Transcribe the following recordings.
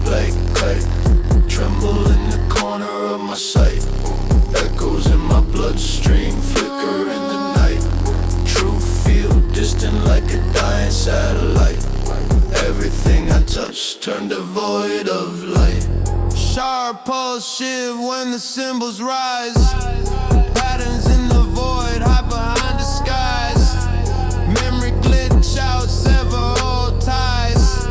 Like kite, tremble in the corner of my sight. Echoes in my bloodstream, flicker in the night. True feel distant like a dying satellite. Everything I touch turned devoid of light. Sharp pulse shiv when the cymbals rise. Patterns in the void, hide behind disguise. Memory glitch out, sever old ties.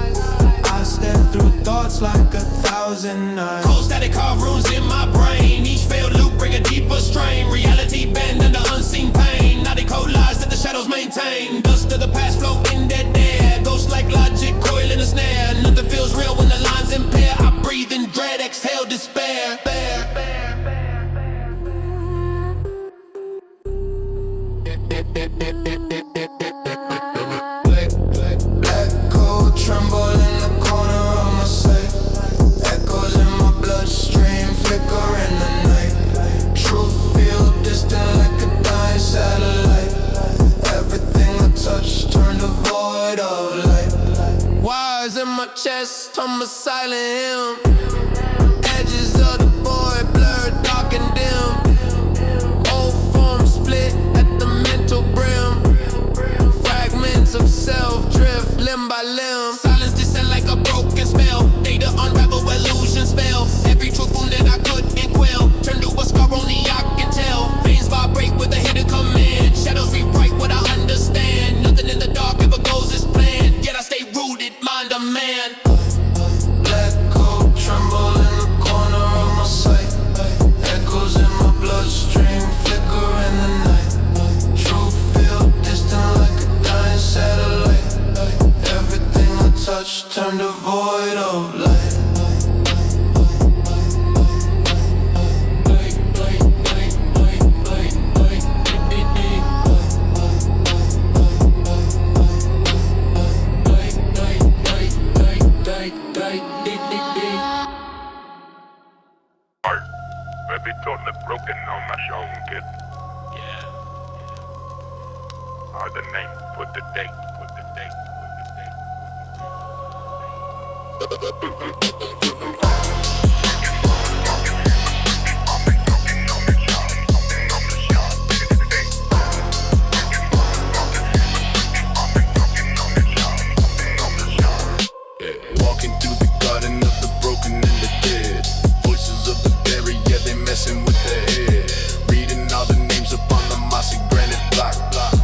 I step through thoughts like 1,000 nights. Cold static carve runes in my brain. Each failed loop bring a deeper strain. Reality bend under unseen pain. Now they code lies that the shadows maintain. Dust of the past float in dead air. Ghost like logic, coil in a snare. Nothing feels real when the lines impair. I breathe in dread, exhale despair. Black cold tremble in the corner of my sight. Echoes in my bloodstream, flicker in the night. Truth feel distant like a dying satellite. Everything I touch turned devoid of light. Wires in my chest, I'm a silent hymn. Edges of the boy blurred, dark and dim. Old form split at the mental brim. Fragments of self drift limb by limb. Silence descend like a broken spell. Data unravel, illusions fail. Every truth wound that I couldn't quell turned to a scar only I can tell. Veins vibrate with a hidden command. Shadows rewrite what I understand. Nothing in the dark ever goes as planned. Yet I stay rooted, mind a man. Black cold tremble in the corner of my sight. Echoes in my bloodstream, flicker in the night. Truth feel distant like a dying satellite. Everything I touch turned devoid of light. Be totally broken on my show, kid. Yeah. Or the name, put the date, put the date, put the date. Walking through the garden of the broken and the dead. Voices of the buried, yeah, they messing with their head. Reading all the names upon the mossy granite block.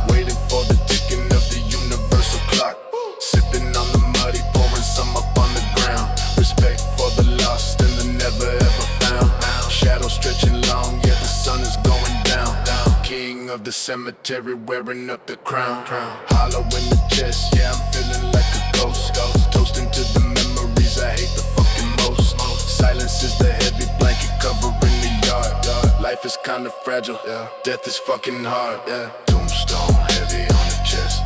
Waiting for the ticking of the universal clock. Sipping on the muddy, pouring some up on the ground. Respect for the lost and the never ever found. Shadows stretching long, yeah, the sun is going down. King of the cemetery wearing up the crown. Hollow in the chest, yeah, I'm feeling like a ghost. Toasting to the memories I hate the fucking most. Silence is the heavy blanket covering the yard. Life is kinda fragile, death is fucking hard. Tombstone heavy on the chest.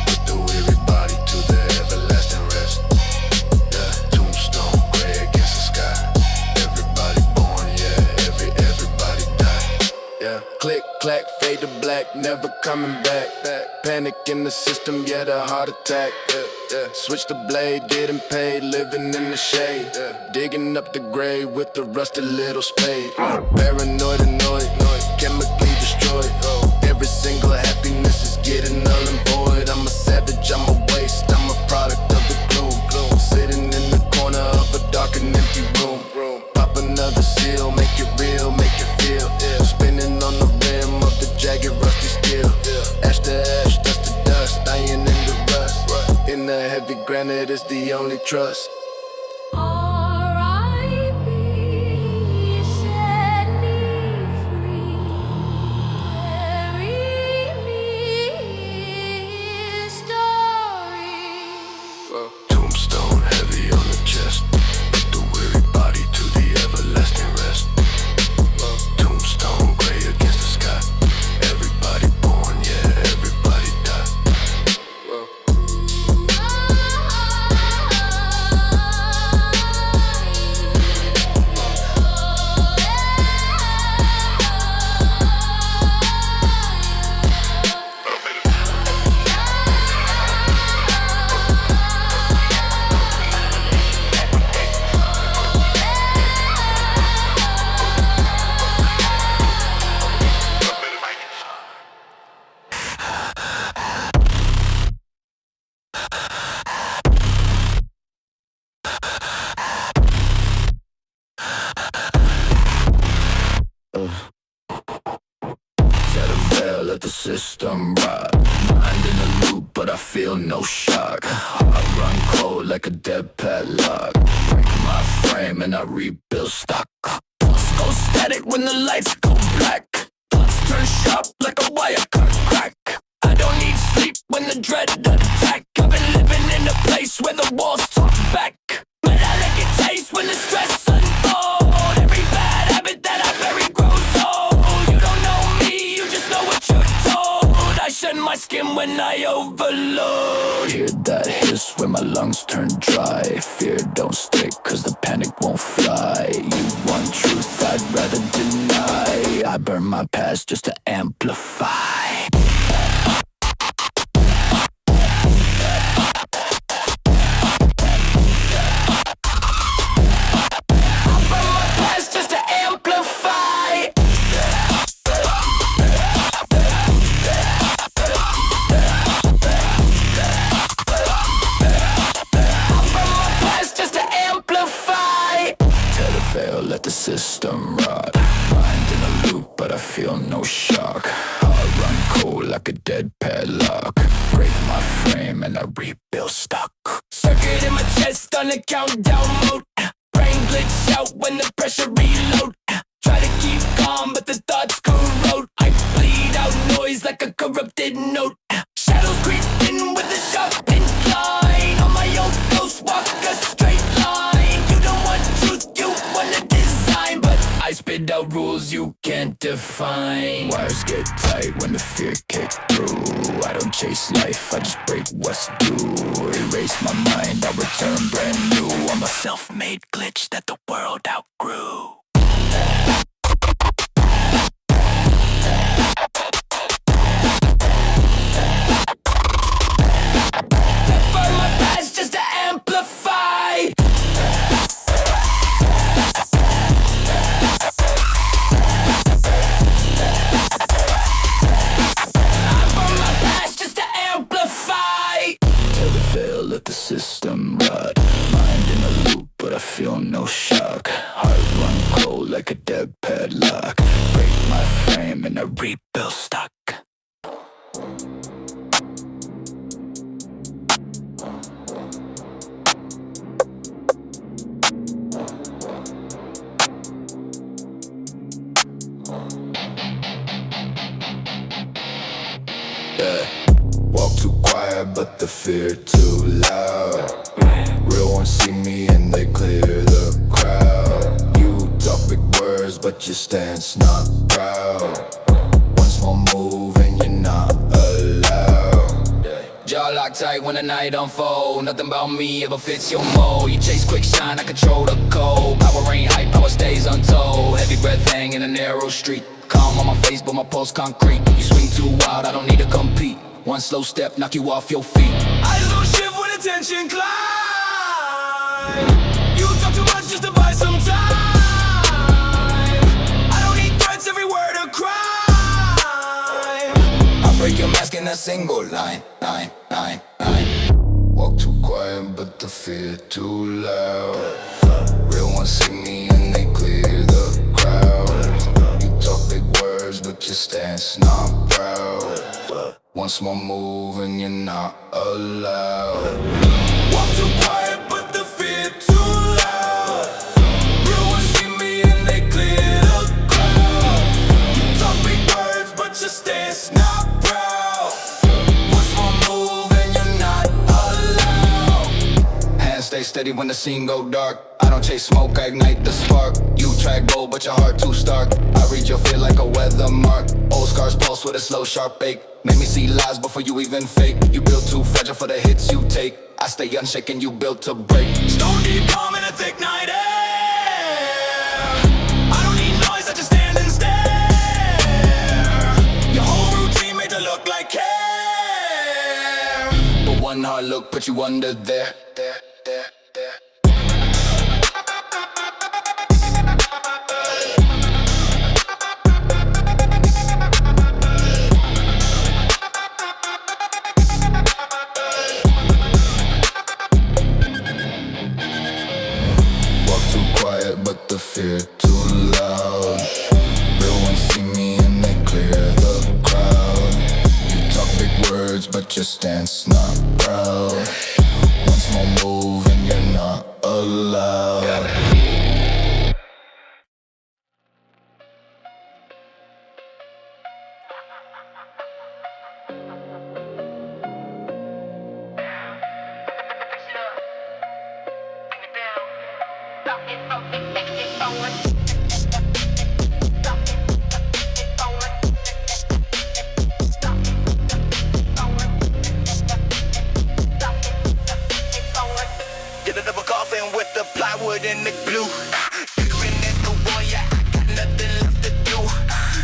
Put the weary body to the everlasting rest. Tombstone gray against the sky. Everybody born, yeah, everybody die. Click, clack, fade to black, never coming back. Panic in the system, yeah, the heart attack. Switch the blade, didn't pay, living in the shade. Digging up the grave with the rusty little spade. Paranoid, annoyed, chemically destroyed. Every single happiness is getting null and void. I'm a savage, I'm a waste, I'm a product of the gloom. Sitting in the corner of a dark and empty room. Pop another seal, make it real, make it feel. Spinning on the rim of the jagged rusty steel. Ash to ash, dust to dust, dying in the rust. In the heavy granite is the only trust. Tombstone heavy on the chest. Put the weary body to the everlasting rest. Tombstone gray against the sky. Everybody born, yeah, everybody die. Set a veil, let the system rot. Mind in a loop, but I feel no shock. Heart run cold like a dead padlock. Break my frame and I rebuild stock. Pulse go static when the lights go black. Thoughts turn sharp like a wire cut crack. I don't need sleep when the dread attack. I've been living in a place where the walls talk back. But I like it taste when the stress unfolds. Every bad habit that I bury grows old. You don't know me, you just know what you're told. I shed my skin when I overload. Hear that hiss when my lungs turn dry. Fear don't stick cause the panic won't fly. You want truth, I'd rather deny. I burn my past just to amplify. Let the system rot. Mind in a loop, but I feel no shock. Heart run cold like a dead padlock. Break my frame and I rebuild stock. Circuit in my chest on a countdown mode. Brain glitch out when the pressure reload. Try to keep calm, but the thoughts corrode. I bleed out noise like a corrupted note. Shadows creep in with a sharp incline. On my own ghost walk a straight line. You don't want truth, you want a design, but I spit out rules you can't define. Wires get tight when the fear kick through. I don't chase life, I just break what's due. Erase my mind, I'll return brand new. I'm a self-made glitch that the world outgrew. Burn my past just to amplify. Let the system rot. Mind in a loop, but I feel no shock. Heart run cold like a dead padlock. Break my frame and I rebuild stock. Yeah. Walk too quiet, but the fear too loud. Real ones see me and they clear the crowd. You talk big words, but your stance not proud. One small move and you're not allowed. Jaw lock tight when the night unfold. Nothing about me ever fits your mold. You chase quick shine, I control the cold. Power ain't hype, power stays untold. Heavy breath hang in a narrow street. Calm on my face, but my pulse concrete. You swing too wild, I don't need to compete. One slow step, knock you off your feet. I just don't shift when attention climb. You talk too much just to buy some time. I don't need threats, every word a crime. I break your mask in a single line. Walk too quiet, but the fear too loud. Real ones see me and they clear the crowd. You talk big words, but your stance not proud. One small move and you're not allowed. Walk too quiet, but the fear too loud. Real ones see me and they clear the crowd. You talk big words, but your stance not proud. One small move and you're not allowed. Hands stay steady when the scene go dark. I don't chase smoke, I ignite the spark. You track bold, but your heart too stark. I read your fear like a weather mark. Old scars pulse with a slow, sharp ache. Make me see lies before you even fake. You built too fragile for the hits you take. I stay unshaken, you built to break. Stone deep calm in a thick night air. I don't need noise, I just stand and stare. Your whole routine made to look like care. But one hard look put you under there. But the fear too loud. Real your stance, not proud. One small move and you're not allowed. Get a double coffin with the plywood and the glue. Looking at the wall, yeah, I got nothing left to do.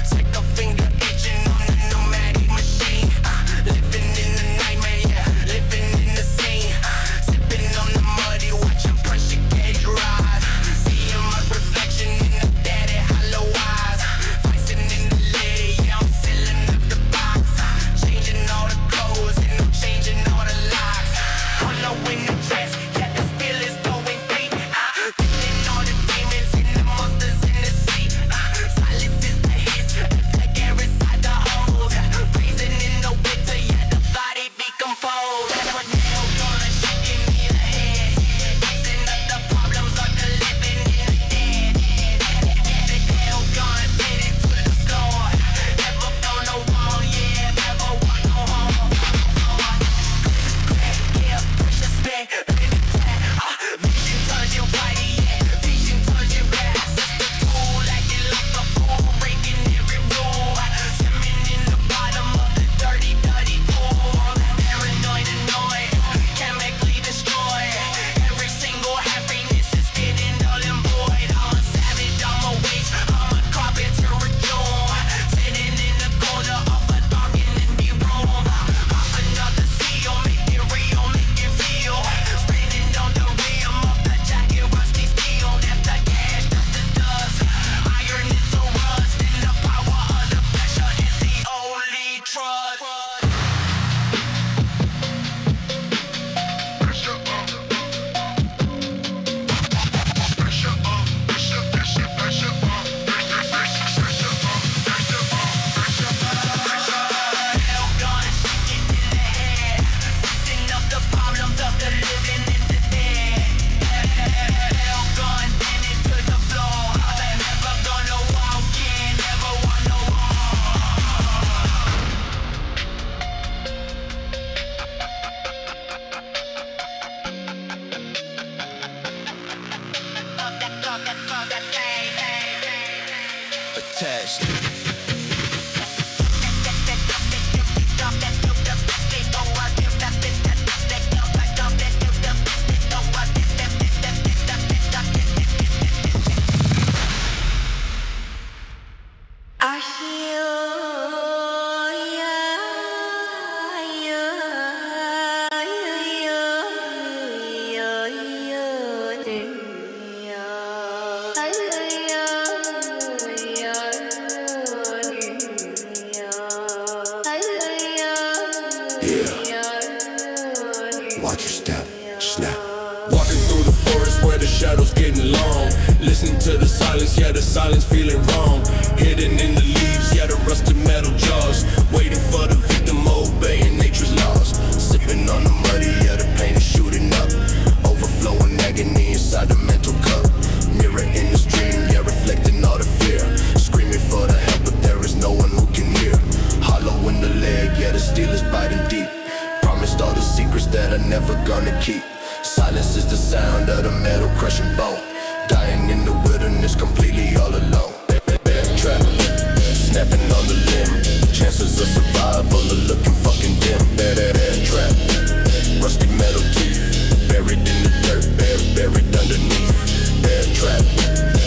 Second finger itching on the nomadic machine. Living in the nightmare, yeah, living in the scene. Sipping on the muddy, watching pressure gauge rise. Seeing my reflection in the daddy hollow eyes. Facing in the lid, yeah, I'm sealing up the box. Changing all the codes and I'm changing all the locks. Pull up in the chest. Attached. Watch your step, snap. Walking through the forest where the shadows getting long. Listening to the silence, yeah, the silence feeling wrong. Hidden in the leaves, yeah, the rusted metal jaws. Waiting for the victim, obeying nature's laws. Sipping on the muddy, yeah, the pain is shooting up. Overflowing agony inside the mental cup. Mirror in the stream, yeah, reflecting all the fear. Screaming for the help, but there is no one who can hear. Hollow in the leg, yeah, the steel is biting deep. Promised all the secrets that I'm never gonna keep. Silence is the sound of the metal crushing bone. Dying in the wilderness, completely all alone. Bear trap, snapping on the limb. Chances of survival are looking fucking dim. Bear trap, rusty metal teeth. Buried in the dirt, buried underneath. Bear trap,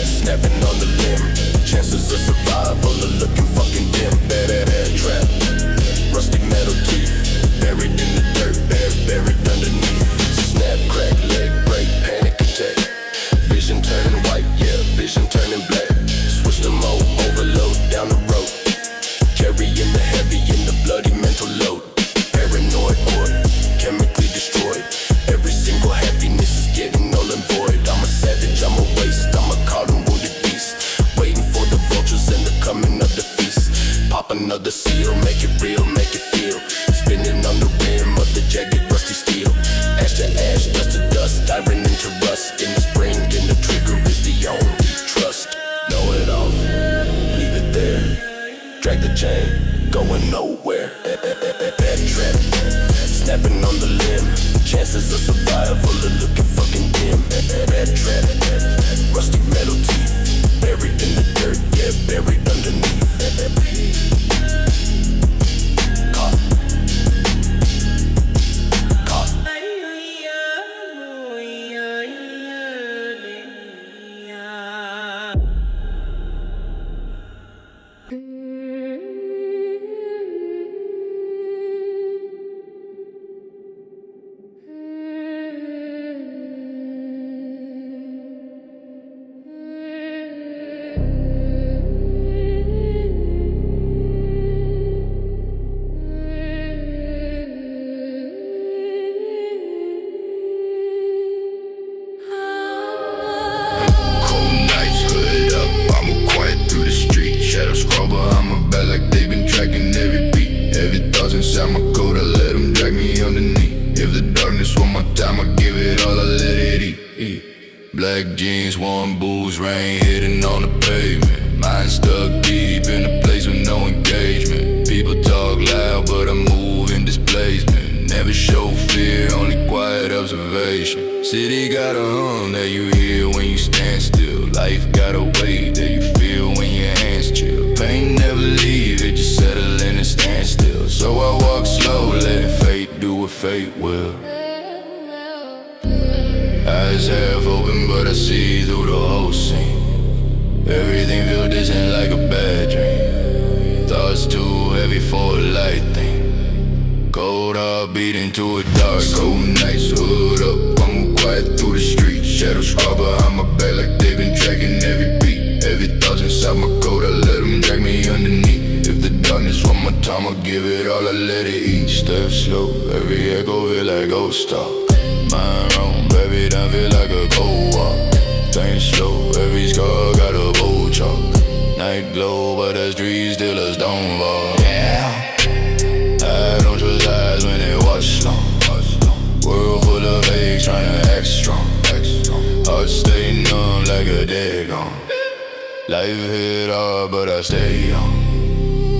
snapping on the limb. Chances of survival are looking fucking dim. Bear trap, rusty metal teeth. Buried in the dirt, buried underneath. Snap, crack, leg break, panic attack. Vision turning white, yeah, vision turning black. Switch the mode, overload down the road. Carrying the heavy in the bloody mental load. Paranoid or chemically destroyed. Every single happiness is getting null and void. I'm a savage, I'm a waste, I'm a caught and wounded beast. Waiting for the vultures and the coming of the feast. Pop another seal, make it real, make it feel. Spinning on the rim, there. Drag the chain, going nowhere. Bad trap, snapping on the limb. Chances of survival are looking fucking dim. Bad trap, rusty metal teeth, buried in the dirt, yeah, buried underneath. Caught. Inside my coat, I let them drag me underneath. If the darkness want my time, I give it all, I let it eat. Black jeans, warm boots, rain hitting on the pavement. Mind stuck deep in a place with no engagement. People talk loud, but I move in displacement. Never show fear, only quiet observation. City got a hum that you hear when you stand still. Life got a weight that you feel when your hands chill. Pain never leave, it just settle in and stand still. So I walk slow, letting fate do what fate will. Eyes half open, but I see through the whole scene. Everything feels distant like a bad dream. Thoughts too heavy for a light thing. Cold heart beating to a dark cold nights. Hood up, I move quiet through the street. Shadows crawl behind my back like they've been tracking every beat. Every thought's inside my coat, I let them drag me underneath. If the darkness want my time, I give it all, I let it eat. Step slow, every echo feel like ghost talk. Mind wrong, baby, done feel like a cold walk. Think slow, every scar got a bow chalk. Night glow, but the streets still a stone wall. Yeah, I don't trust eyes when they watch long. World full of fakes tryna act strong. Heart stay numb like a dead gone. Life hit hard, but I stay on.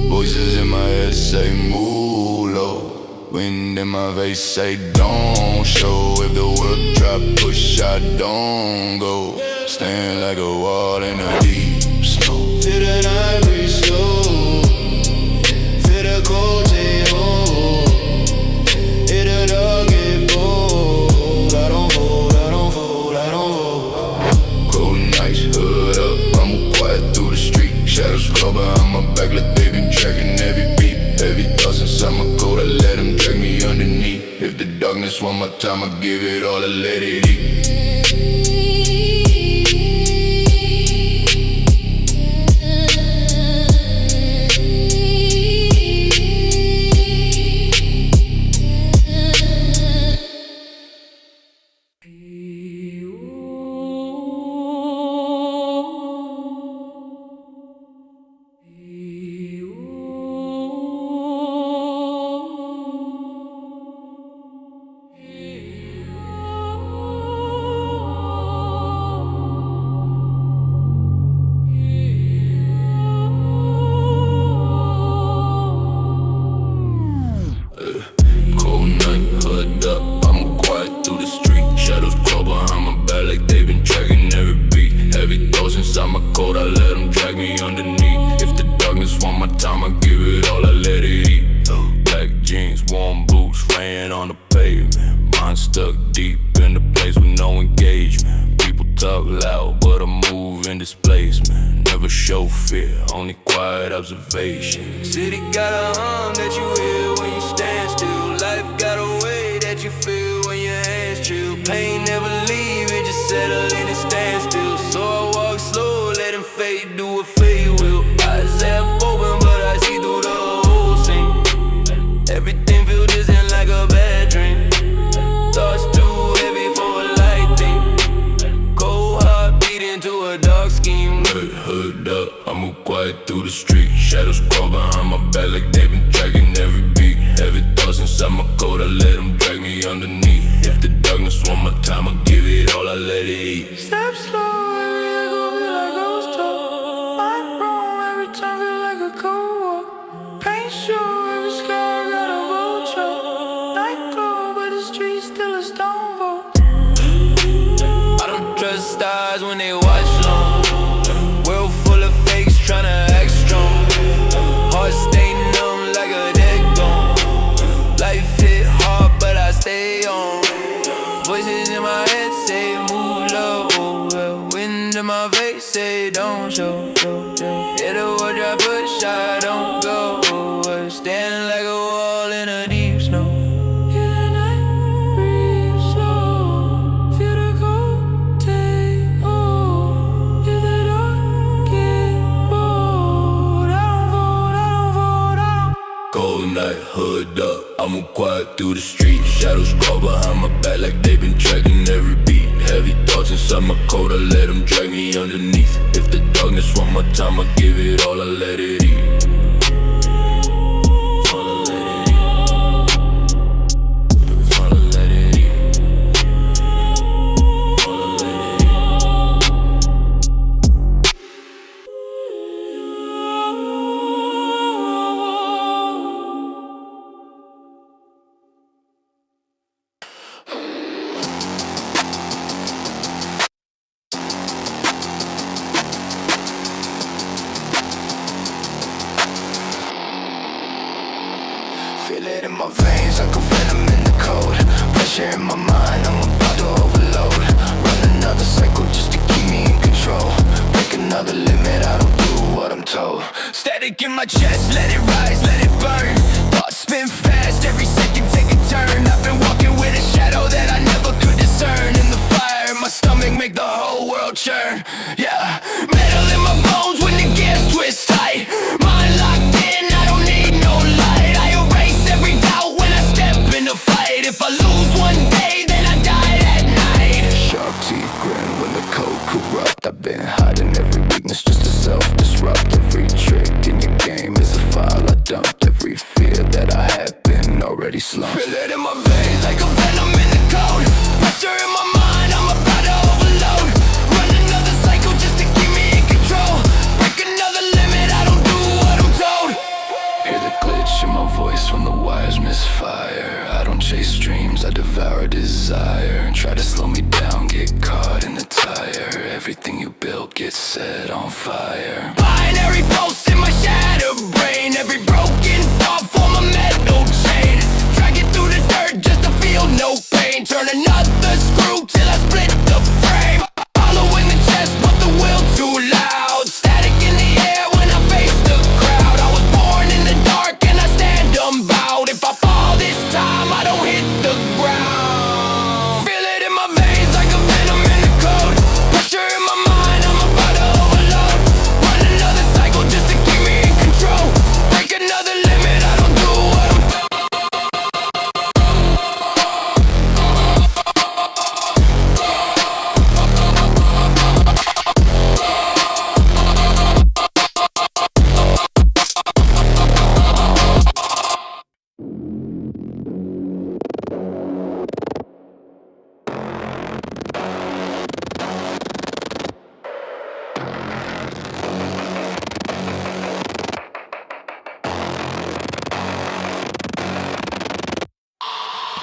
Voices in my head say move low. Wind in my face say don't show. If the world drop, push, I don't go. Stand like a wall in a deep snow. Feel the night breeze slow. Feel the cold take hold. Hit the dark get bold. I don't fold, I don't fold, I don't fold. Cold nights, hood up, I move quiet through the street. Shadows crawl behind my back like they been tracking every beat. Heavy thoughts inside my coat, I let them drag me underneath. If the darkness want my time, I give it all, I let it eat. Observation. City got a hum that you hear when you stand still. Life got a way that you feel when your hands chill. Pain never leave, it just settle in and stand still. So I walk slow, letting fate do what fate will. Eyes half open, but I see through the whole scene. Everything feel distant like a bad dream. Thoughts too heavy for a light thing. Cold heart beating to a dark scheme. Hood up, I move quiet through the street. Shadows crawl behind my back like they been tracking every beat. Heavy thoughts inside my coat, I let them drag me underneath. If the darkness want my time, I give it all, I let it eat. Step slow, every echo feel like ghost talk. Mind wrong, every time feel Hit a wall, drop a shot, don't go. Standing like a wall in a deep snow. Hear the night breeze slow. Feel the cold take hold. If the dark get bold, I don't fold. Cold night, hood up, I'm quiet through the street. Shadows crawl behind my back like they been tracking every beat. Heavy thoughts inside my coat, I let them drag me underneath. If the darkness want my time, I give it all, I let it eat. Feel it in my veins like a venom in the cold. Pressure in my mind, I'm about to overload. Run another cycle just to keep me in control. Break another limit, I don't do what I'm told. Static in my chest, let it rise, let it burn. Thoughts spin fast, every second take a turn. I've been walking with a shadow that I never could discern. And the fire in my stomach make the whole world churn. Yeah, metal in my bones when the gears twist tight. Mind locked in, I don't need no light. I erase every doubt when I step in the fight. If I lose one day, then I die that night. Sharp teeth grin when the code corrupt. I've been hiding every weakness just to self-disrupt. Every trick in your game is a file I dumped. Every fear that I had been already slumped. Feel it in my veins like a venom in the code. Pressure in my mind, I'm about to overload. Run another cycle just to keep me in control. Break another limit, I don't do what I'm told. Hear the glitch in my voice when the wires misfire. I don't chase dreams, I devour desire. Try to slow me down, get caught in the tire. Everything you built gets set on fire. Binary pulse in my shattered brain. Every broken thought form a metal chain. Drag it through the dirt just to feel no pain. Turn another screw till I split the frame. Hollow in the chest but the will too loud. Static in the air when I face the crowd. I was born in the dark and I stand unbowed. If I fall this time I don't hit the ground. Feel it in my veins like a venom in the code. Pressure in my mind, I'm about to overload. Run another cycle just to keep me in control. Break another limit, I don't do what I'm told.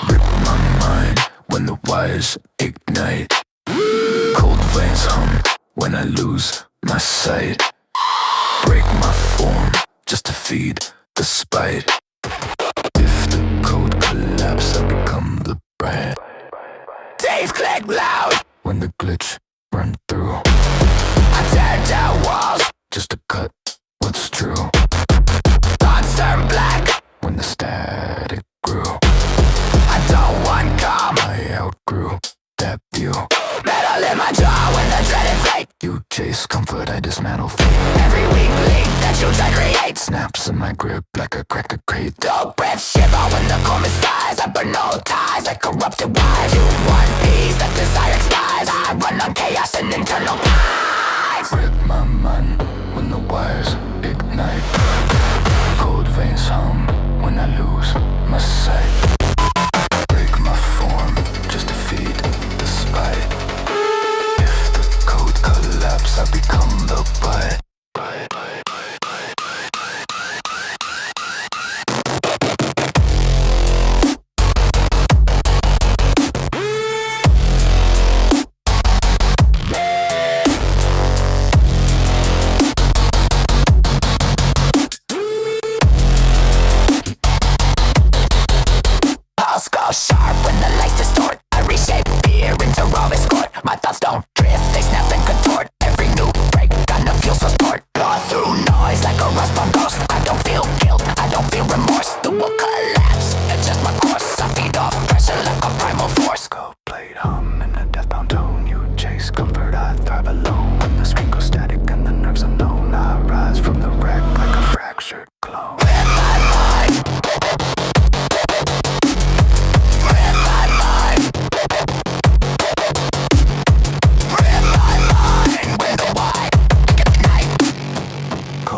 Rip my mind when the wires ignite. Cold veins hum when I lose my sight. Break my form just to feed the spite. If the code collapse, I become the brand. Days click loud when the glitch run through. I tear down walls just to cut what's true. Thoughts turn black when the static grew. I don't want calm, I outgrew that view. Metal in my jaw when the dreaded fate. You chase comfort, I dismantle fate. Every weak link that you try create snaps in my grip like a cracker crate. Dog breath shiver when the comet sighs. I burn no ties like corrupted wires. You want peace, that desire expires. I run on chaos and internal lies. Rip my mind when the wires ignite. Cold veins hum when I lose my sight. Break my form just to feed the spite. If the code collapse, I become the bite.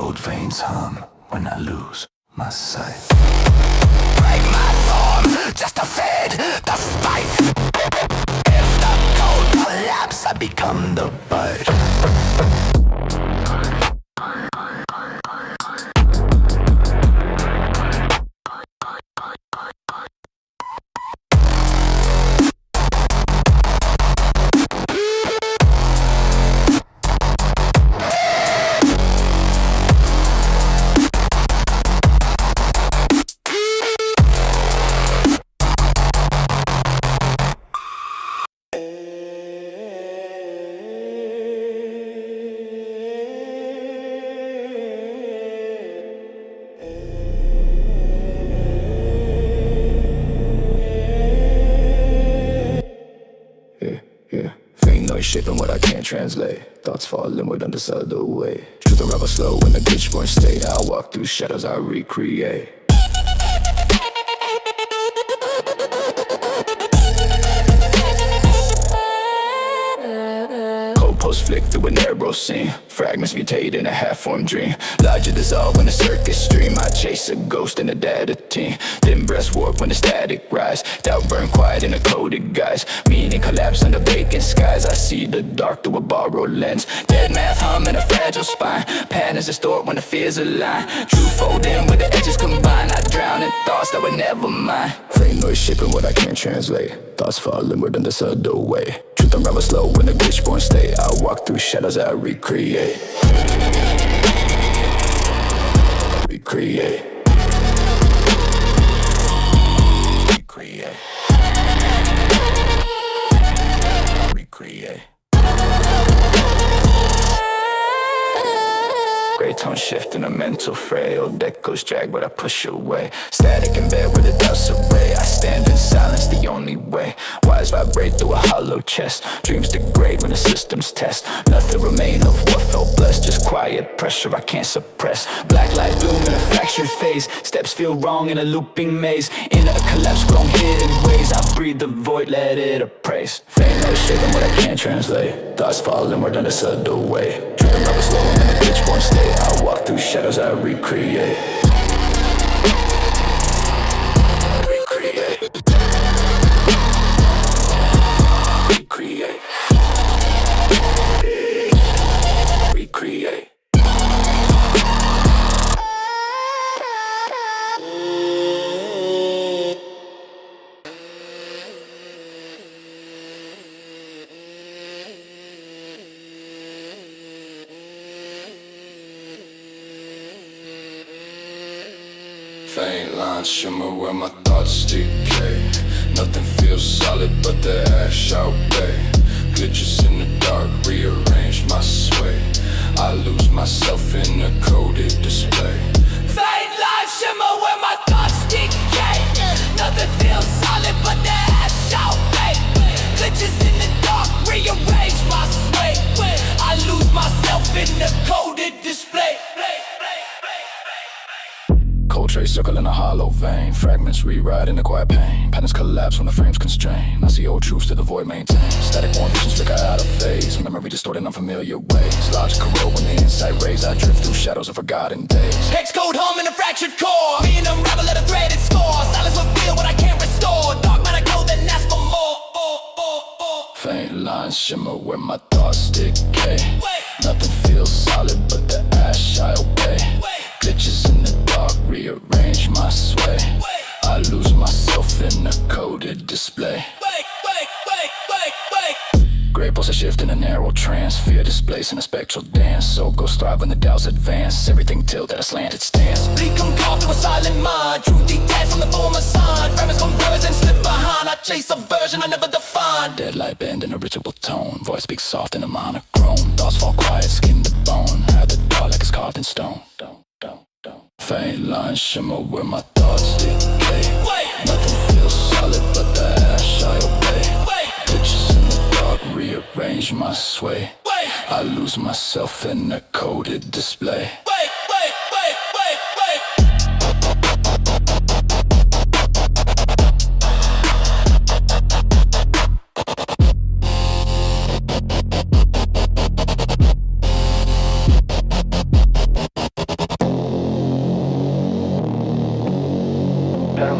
cold veins hum when I lose my sight. Break my form just to feed the spite. If the cold collapse, I become the bite. Shaping what I can't translate. Thoughts fall inward on this other way. Truth unravels slow in a glitch-born state. I walk through shadows I recreate. Post flick through an arrow scene. Fragments mutate in a half-formed dream. Logic dissolve when the circuit stream. I chase a ghost in a data team. Thin breast warp when the static rise. Doubt burn quiet in a coded guise. Meaning collapse under vacant skies. I see the dark through a borrowed lens. Dead math hum in a fragile spine. Patterns distort when the fears align. True fold in when the edges combine. I drown in thoughts that were never mine. Faint noise shaping what I can't translate. Thoughts fall inward on this other way. Truth unravels slow in a glitch-born state. I walk through shadows I recreate. Recreate. Recreate. Recreate. Gray tone shift in a mental fray. Old echoes drag but I push away. Static in bed with a doubts array. I stand in silence the only way. Wires vibrate through a hollow chest. Dreams degrade when the systems test. Nothing remain of what felt blessed. Just quiet pressure I can't suppress. Black light bloom in a fractured phase. Steps feel wrong in a looping maze. In a collapse grown hidden ways. I breathe the void, let it appraise. Faint noise shaping what I can't translate. Thoughts fall inward on this other way. Truth unravels slow in a glitch-born state. I walk through shadows I recreate. Recreate. Recreate. Recreate. Faint lines shimmer where my thoughts decay. Nothing feels solid but the ash outweigh. Glitches in the dark rearrange my sway. I lose myself in a coded display. Faint lines shimmer where my thoughts decay. Nothing feels solid but the ash outweigh. Glitches in the dark rearrange my sway. I lose myself in the coded display. Cold trace circle in a hollow vein. Fragments rewrite in the quiet pain. Patterns collapse when the frames constrain. I see old truths that the void maintains. Static born visions flicker out of phase. Memory distorted in unfamiliar ways. Logic corrode when the insight rays. I drift through shadows of forgotten days. Hex code hum in a fractured core. Me and unravel at a threaded score. Silence reveal what I can't restore. Dark matter glow then ask for more. Faint lines shimmer where my thoughts decay. Nothing feels solid but the ash I obey. Glitches in the dark rearrange my sway. I lose myself in a coded display. Gray pulse a shift in a narrow trance. Fear displaced in a spectral dance. Soul goes thrive when the doubts advance. Everything tilt at a slanted stance. Bleak come call through a silent mind. Truth detached from the former sign. Fragments converge and slip behind. I chase a version I never defined. Dead light bend in a ritual tone. Voice speaks soft in a monochrome. Thoughts fall quiet, skin to bone. Hide the dark like it's carved in stone. Faint lines shimmer where my thoughts decay. Nothing feels solid but the ash I obey. Glitches in the dark rearrange my sway. I lose myself in a coded display.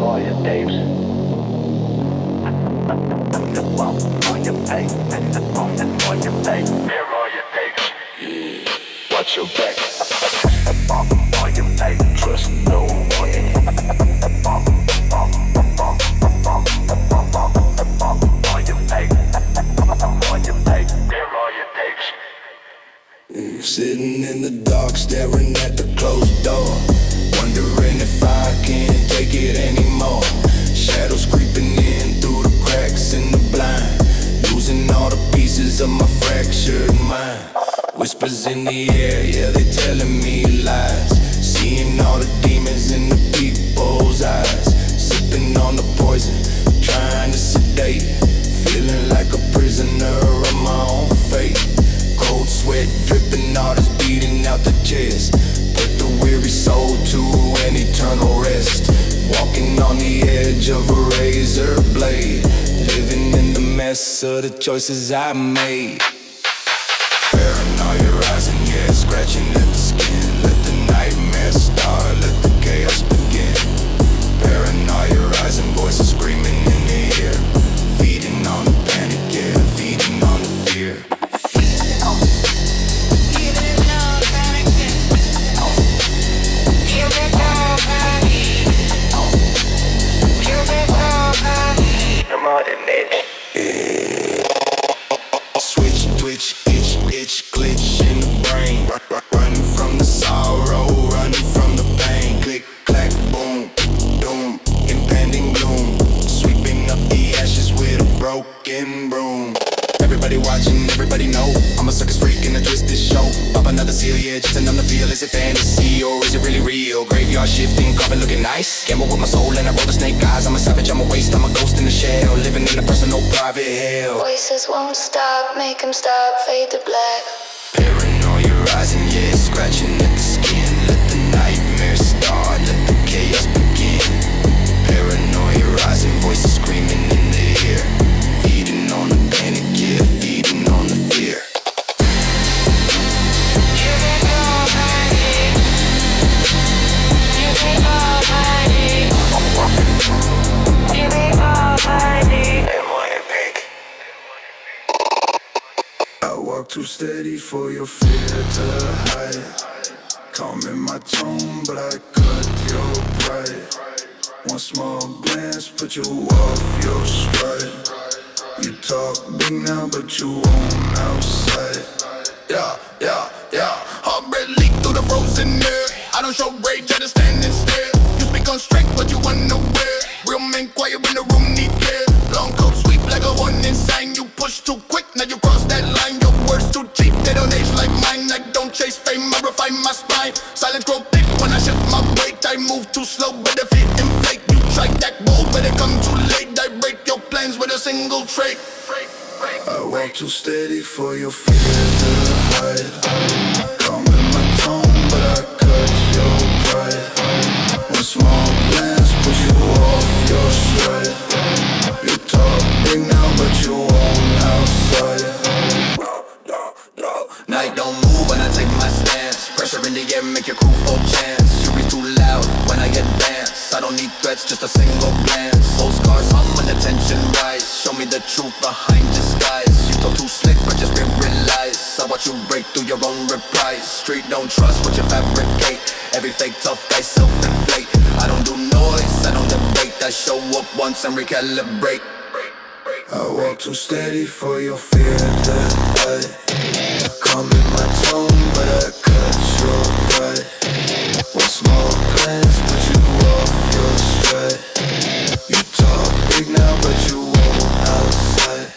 all your tapes. On your pay, on your pay. Here all your tapes. Watch your back. On your pay. Trust no one. On your pay. On your pay. Here all your tapes. Sitting in the dark, staring at the closed door, wondering if I can't take it anymore. Shadows creeping in through the cracks in the blind, losing all the pieces of my fractured mind. Whispers in the air, yeah, they telling me lies. Seeing all the demons in the people's eyes. Sipping on the poison, trying to sedate. Feeling like a prisoner of my own fate. Cold sweat dripping, all this beating out the chest. Put the weary soul to an eternal rest. Walking on the edge of a razor blade, living in the mess of the choices I made. Paranoia rising, yeah, scratching at the skin. Let the nightmare start, let the chaos begin. Paranoia rising, voices screaming in the ear. Feeding on the panic, yeah, feeding on the fear. Switch, twitch, itch, glitch in the brain. Running from the sorrow, running from the pain. Click, clack, boom, doom, impending gloom. Sweeping up the ashes with a broken broom. Everybody watching, everybody know I'm a circus freak in a twisted show. Pop another seal, yeah, just to numb the feel. Is it fantasy or is it really real? Graveyard shifting, coffin looking nice. Gamble with my soul and I roll the snake eyes. I'm a savage, I'm a waste, I'm a ghost in the shell. Living in a personal private hell. Voices won't stop, make them stop, fade to black. Paranoia rising, yeah, scratching at the skin. Let the nightmare start, let the chaos begin. Paranoia rising, voices screaming in the ear. Feeding on the panic, yeah, feeding on the fear. I walk too steady for your fear to hide. Calming my tone, but I cut your pride. One small glance, put you off your stride. You talk big now, but you won't outside. Yeah. Heartbreak leak through the frozen air. I don't show rage, I just stand and stare. You speak on strength, but you unaware. Real men quiet when the room need care. Long coat sweep like a warning sign. You push too quick, now you cross that line. Your words too cheap, they don't age like mine. I don't chase fame, I refine my spine. Silence grow thick when I shift my weight. I move too slow, but if it inflate, you try that bold, but it come too late. I break your plans with a single trait. I walk too steady for your fear to hide. Calming my tone, but I cut your pride. One small glance push you off your stride. You talk big now, but you won't outside. Night don't move when I take my stance. Pressure in the air, make your crew full chance. You be too loud when I advance. I don't need threats, just a single glance. Old scars hum when the tension rise. Show me the truth behind disguise. You talk too slick, but just been realized. I watch you break through your own reprise. Street don't trust what you fabricate. Every fake tough guy self-inflate. I don't do noise, I don't debate. I show up once and recalibrate. I walk too steady for your fear to hide. Calming my tone, but I cut your pride. One small glance, put you off your stride. You talk big now, but you won't outside.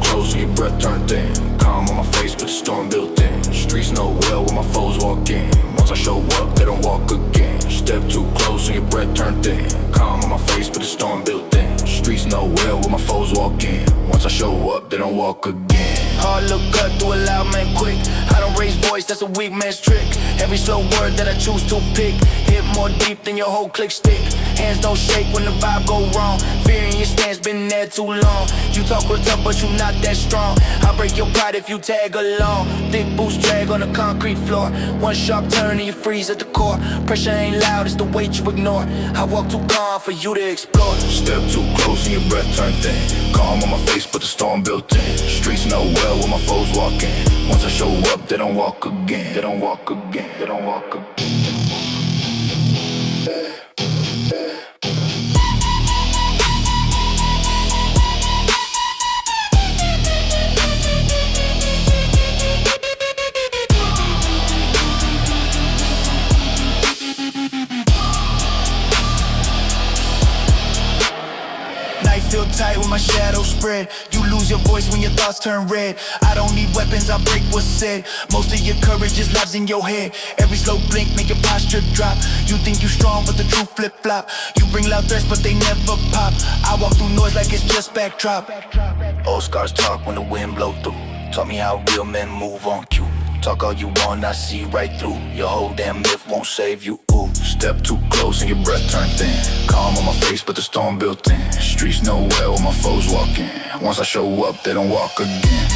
close and your breath turned thin. Calm on my face, but the storm built in. Streets know well when my foes walk in. Once I show up, they don't walk again. Step too close and your breath turned thin. Calm on my face, but the storm built in. Streets know well when my foes walk in. Once I show up, they don't walk again. Hard look good through a loud man quick. I don't raise voice, that's a weak man's trick. Every slow word that I choose to pick hit more deep than your whole click stick. Hands don't shake when the vibe go wrong. Fear in your stance, been there too long. You talk real tough, but you not that strong. I'll break your pride if you tag along. Thick boots drag on the concrete floor. One sharp turn and you freeze at the core. Pressure ain't loud, it's the weight you ignore. I walk too gone for you to explore. Step too close and your breath turned thin. Calm on my face, but the storm built in. Streets know well when my foes walk in. Once I show up, they don't walk again. They don't walk again. They don't walk again. Feel tight when my shadow spread. You lose your voice when your thoughts turn red. I don't need weapons, I break what's said. Most of your courage just lives in your head. Every slow blink make your posture drop. You think you strong, but the truth flip-flop. You bring loud threats, but they never pop. I walk through noise like it's just backdrop. Old scars talk when the wind blow through. Taught me how real men move on cue. Talk all you want, I see right through. Your whole damn myth won't save you, ooh. Step too close and your breath turned thin. Calm on my face, but the storm built in. Streets know well when my foes walk in. Once I show up, they don't walk again.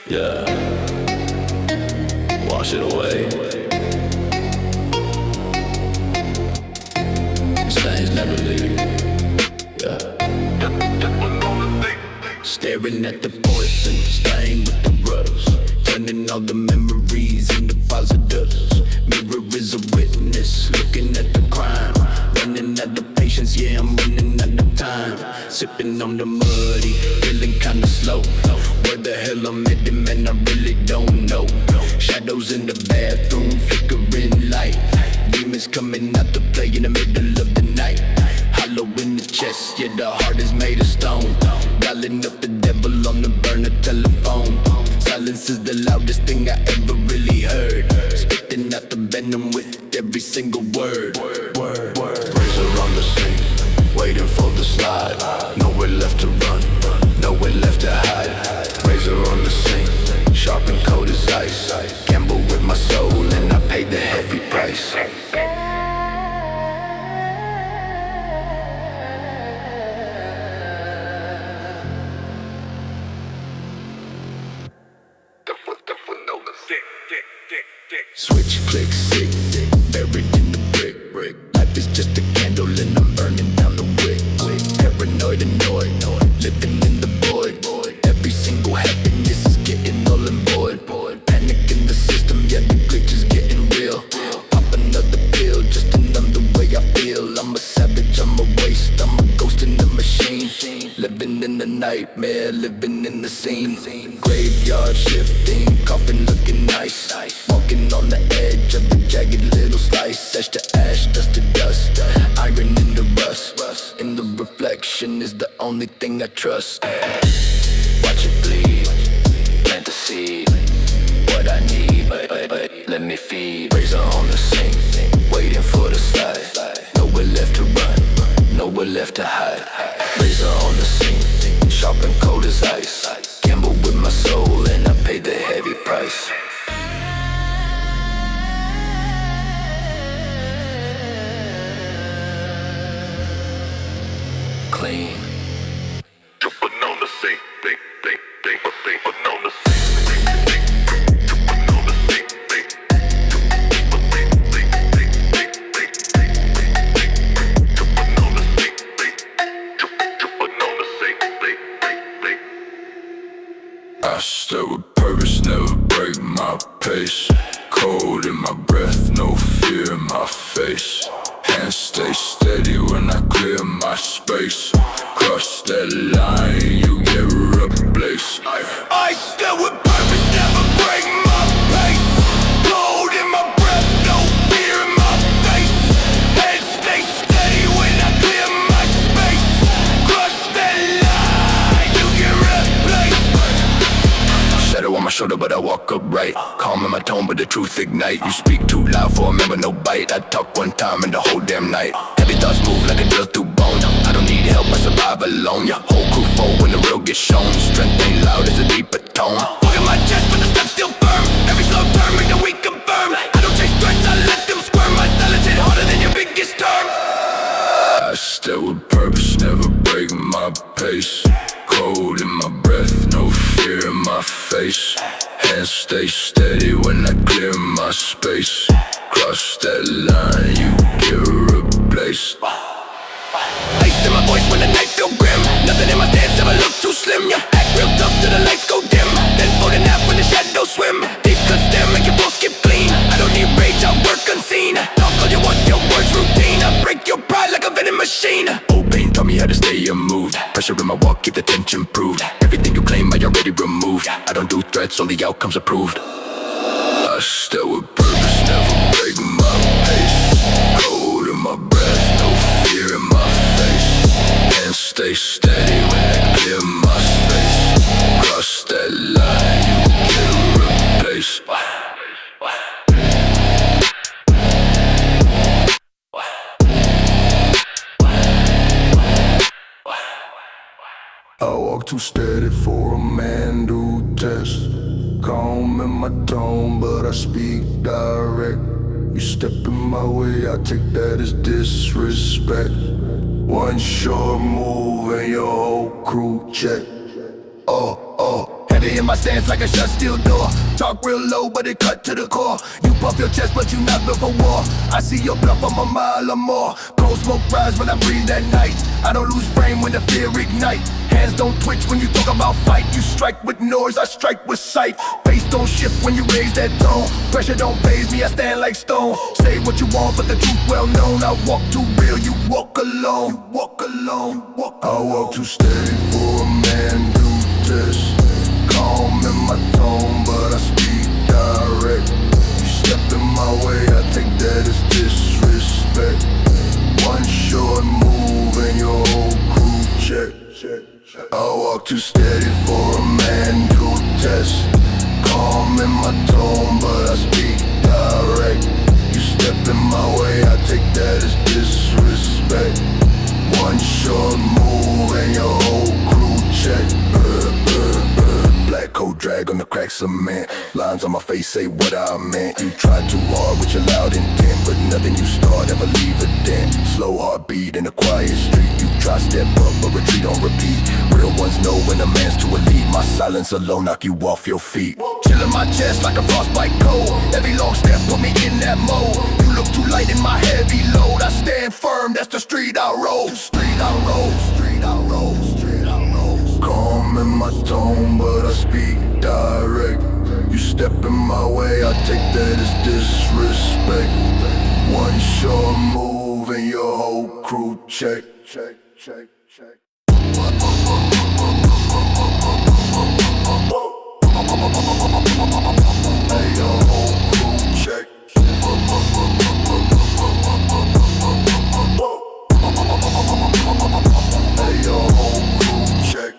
Yeah, wash it away. Stains never leave. Yeah. Staring at the poison stain with the rust, turning all the memories into positives. Mirror is a witness, looking at the crime. Running out of patience, yeah, I'm running out of time. Sipping on the muddy, feeling kinda slow. Where the hell I'm headed, man, I really don't know. Shadows in the bathroom, flickering light. Demons coming out to play in the middle of the night. Hollow in the chest, yeah, the heart is made of stone. Dialing up the devil on the burner telephone. Silence is the loudest thing I ever really heard. Spitting out the venom with every single word. Razor on the sink, waiting for the slide. Nowhere left to run, nowhere left to hide. Razor on the sink, sharp and cold as ice. Gamble with my soul and I paid the heavy price. Switch, click, sick, buried in the brick. Life is just a candle and I'm burning down the wick. Paranoid, annoyed, living in the void. Every single happiness is getting null and void. Panic in the system, yeah, the glitch is getting real. Pop another pill just to numb the way I feel. I'm a savage, I'm a waste, I'm a ghost in the machine. Living in the nightmare, living in the scene. Graveyard shifting, coffin looking nice. Walking on the edge of the jagged little slice. Ash to ash, dust to dust, iron in the rust. In the reflection is the only thing I trust. Watch it bleed, plant the seed. What I need, but let me feed. Razor on the sink, waiting for the slide. Nowhere left to run, nowhere left to hide. Razor on the sink, sharp and cold as ice. Gamble with my soul and I paid the heavy price. Clean. Jumping on the sink, jumping on the sink. I step with purpose, never break my pace. Cold in my breath, no fear in my face. and stay steady when I clear my space. Cross that line, you get replaced. I stay with purpose, never break my pace. Cold in my breath, no fear in my face. Head stay steady when I clear my space. Cross that line, you get replaced. Shadow on my shoulder, but I walk upright. Calm in my tone, but the truth ignite. You speak too loud for a member, no bite. I talk one time and the whole damn night. Heavy thoughts move like a drill through bone. I don't need help, I survive alone. Your whole crew fold when the real gets shown. Strength ain't loud, it's a deeper tone. Look at my chest, but the step's still firm. Every slow turn make the weak confirm. I don't chase threats, I let them squirm. My silence hit harder than your biggest term. I stay with purpose, never break my pace. Cold in my breath, no fear in my face. Hands stay steady when I clear my space. Cross that line, you get replaced. Ice in my voice when the night feel grim. Nothing in my stance ever look too slim. You act real tough till the lights go dim. Then fold a nap when the shadows swim. Deep cut stare, make your bones skip clean. I don't need rage, I work unseen. Talk all you want, your words routine. I break your pride like a vending machine. Old pain taught me how to stay unmoved. Pressure in my walk, keep the tension proved. Everything you claim, I already removed. I don't do threats, only outcomes approved. I stay with purpose, never break my pace. Cold in my breath, no fear in my face. And stay steady when I clear my space. Cross that line, you get replaced. I walk too steady for a man to test. Calm in my tone, but I speak direct. You step in my way, I take that as disrespect. One short move and your whole crew check. Heavy in my stance like a shut steel door. Talk real low, but it cut to the core. You puff your chest, but you not built for war. I see your bluff, I'm a mile or more. Cold smoke rise when I breathe at night. I don't lose frame when the fear ignite. Hands don't twitch when you talk about fight. You strike with noise, I strike with sight. Face don't shift when you raise that tone. Pressure don't faze me, I stand like stone. Say what you want, but the truth well known. I walk too real, you walk alone. You walk alone, I walk too steady for a man to test. Calm in my tone, but I speak direct. You step in my way, I take that as disrespect. One short move and your whole crew check. I walk too steady for a man to test. Calm in my tone, but I speak direct. You step in my way, I take that as disrespect. One short move and your whole crew check. Black coat drag on the crack cement. Lines on my face say what I meant. You try too hard with your loud intent, but nothing you start ever leave a dent. Slow heartbeat in a quiet street. You try step up but retreat on repeat. Real ones know when a man's too elite. My silence alone knock you off your feet. Chill in my chest like a frostbite cold. Every long step put me in that mode. You look too light in my heavy load. I stand firm, that's the street I roll. Street I roll, street I roll, street I roll. Calm in my tone, but I speak direct. You step in my way, I take that as disrespect. One short move and your whole crew check. Hey, your whole crew check. Hey, your whole crew check.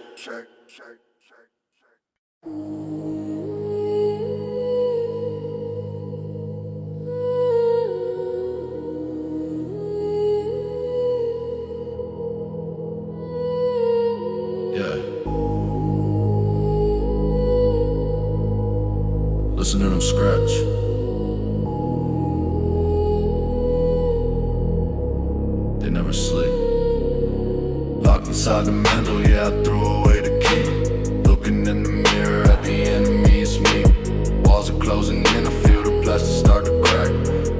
Listen to them scratch. They never sleep. Locked inside the mantle, yeah, I threw away the key. Looking in the mirror at the enemy, it's me. Walls are closing in, I feel the plastic start to crack.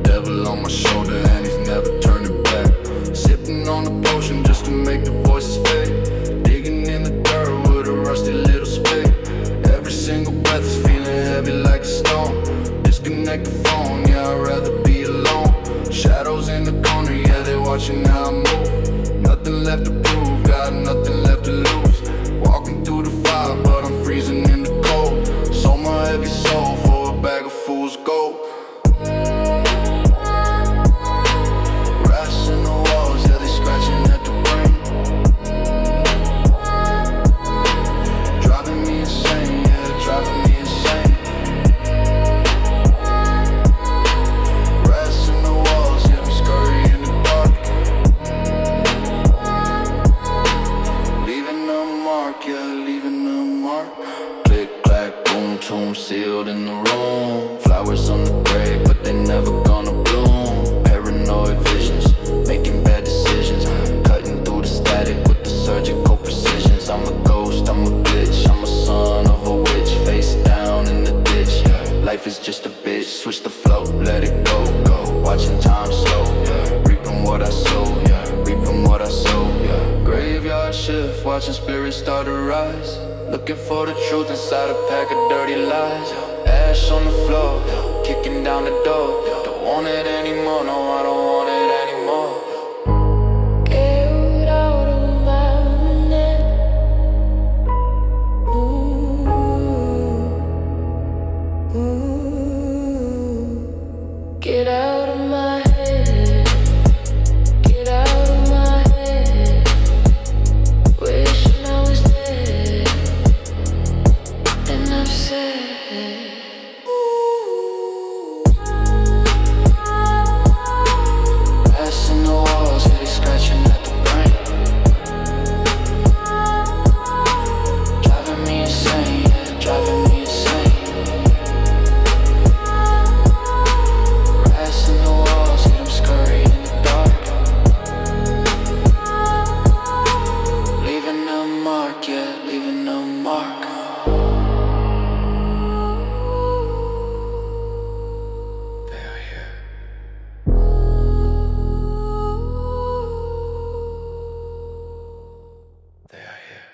Devil on my shoulder and he's never turning back. Sipping on the potion just to make the voices fade. Digging in the dirt with a rusty little spade. Every single breath is feeling heavy like a stone. Disconnect the phone, yeah, I'd rather be alone. Shadows in the corner, yeah, they're I'm sealed in the room. Flowers on the grave, but they never gonna bloom. Paranoid visions, making bad decisions. Cutting through the static with the surgical precisions. I'm a ghost, I'm a glitch, I'm a son of a witch. Face down in the ditch, yeah. Life is just a bitch, switch the flow, let it go, go. Watching time slow, yeah. Reaping what I sow, yeah. Reaping what I sow, yeah. Graveyard shift, watching spirits start to rise. Looking for the truth inside a pack of dirty lies. Ash on the floor, kicking down the door. Don't want it anymore, no, I don't want it anymore. Get out of my net. Get out of my head. Get out of my head. Wishing I was dead and upset. Passing the walls, really scratching at the brain. Driving me insane, yeah, driving me insane. Passing the walls, hit them scurry in the dark. Leaving a mark, yeah, leaving a mark. They are here. They are here.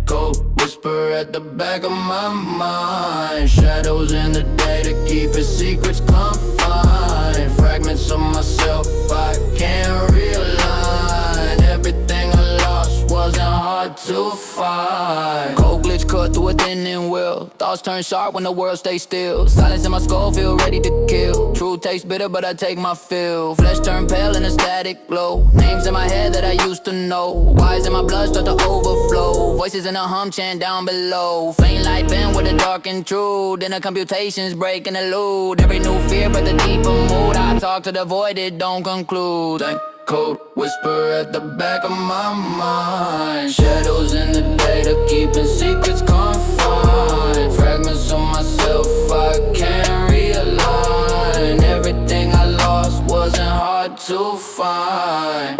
Go whisper at the back of my mind. Shadows in the day to keep its secrets confined. Fragments of myself I can't realign. Everything I lost wasn't hard to find. Cold glitch cut through a thinning will. Thoughts turn sharp when the world stays still. Silence in my skull, feel ready to kill. Truth tastes bitter, but I take my fill. Flesh turn pale in a static glow. Names in my head that I used to know. Wires in my blood start to overflow. Voices in a hum chant down below. Faint light bend with the dark and true. Then the computations break and elude. Every new fear but the deeper mood. I talk to the void, it don't conclude. Cold whisper at the back of my mind. Shadows in the day to keeping secrets confined. Fragments of myself I can't realign. Everything I lost wasn't hard to find.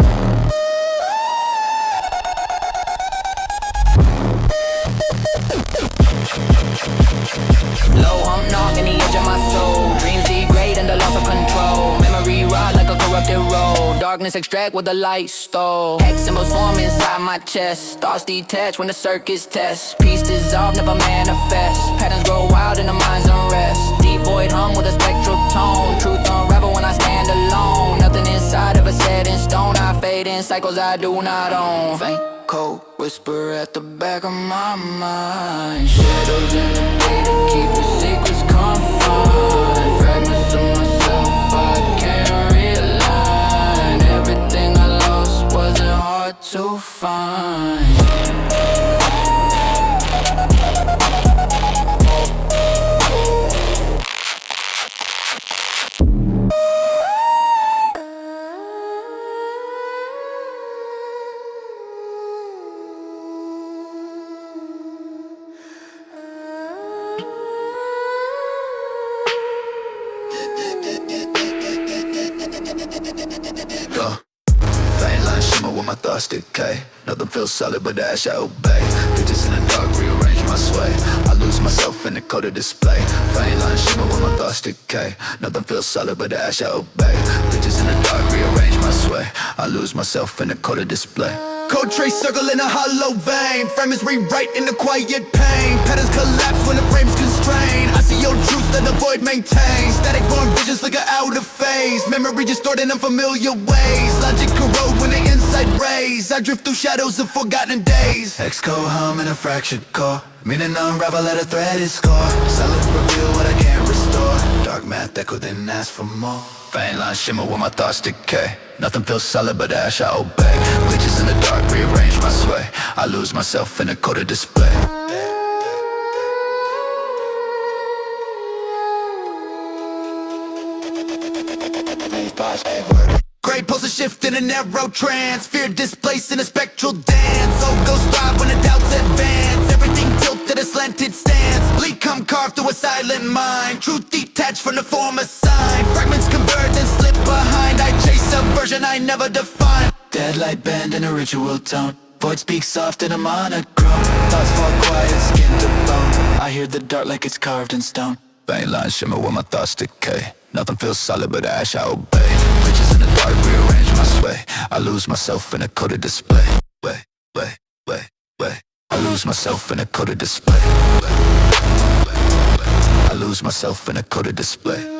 Low hum knocking the edge of my soul. Dreams degrade under loss of control. Memory rot like a corrupted road. Darkness extract with the light stole. Hex symbols form inside my chest. Thoughts detach when the circuits test. Peace dissolve, never manifest. Patterns grow wild in the mind's unrest. Deep void hum with a spectral tone. Truth unravel when I stand alone. Nothing inside of a set in stone. I fade in cycles I do not own. Faint cold whisper at the back of my mind. Shadows in the day to keep the secrets confined. Fragments of myself I can't realign. Everything I lost wasn't hard to find. Faint line shimmer with my thoughts decay. Nothing feels solid but the ash I obey. Pictures in the dark rearrange my sway. I lose myself in the coded display. Faint line shimmer with my thoughts decay. Nothing feels solid but the ash I obey. Pictures in the dark rearrange my sway. I lose myself in the coded display. Code trace circle in a hollow vein. Frame is rewrite in the quiet pain. Patterns collapse when the frame's constrained. I see your truth that the void maintains. Static born visions flicker out of phase. Memory distorted in unfamiliar ways. Logic corrode when the insight rays. I drift through shadows of forgotten days. Xcode hum in a fractured core. Meaning unravel at a threaded score. Silence reveal what I can't restore. Dark math echo then ask for more. Faint line shimmer when my thoughts decay. Nothing feels solid but ash I obey. Glitches in the dark rearrange my sway. I lose myself in a coded display. shift in a narrow trance. Fear displaced in a spectral dance. Soul goes thrive when the doubts advance. Everything tilted a slanted stance. Bleak come carved through a silent mind. Truth detached from the form of sign. Fragments converge and slip behind. I chase a version I never defined. Deadlight bend in a ritual tone. Void speaks soft in a monochrome. Thoughts fall quiet, skin to bone. I hear the dark like it's carved in stone. Vein lines shimmer when my thoughts decay. Nothing feels solid but ash, I obey. Riches in the dark, rearrange my sway. I lose myself in a coded display. Way. I lose myself in a coded display. I lose myself in a coded display.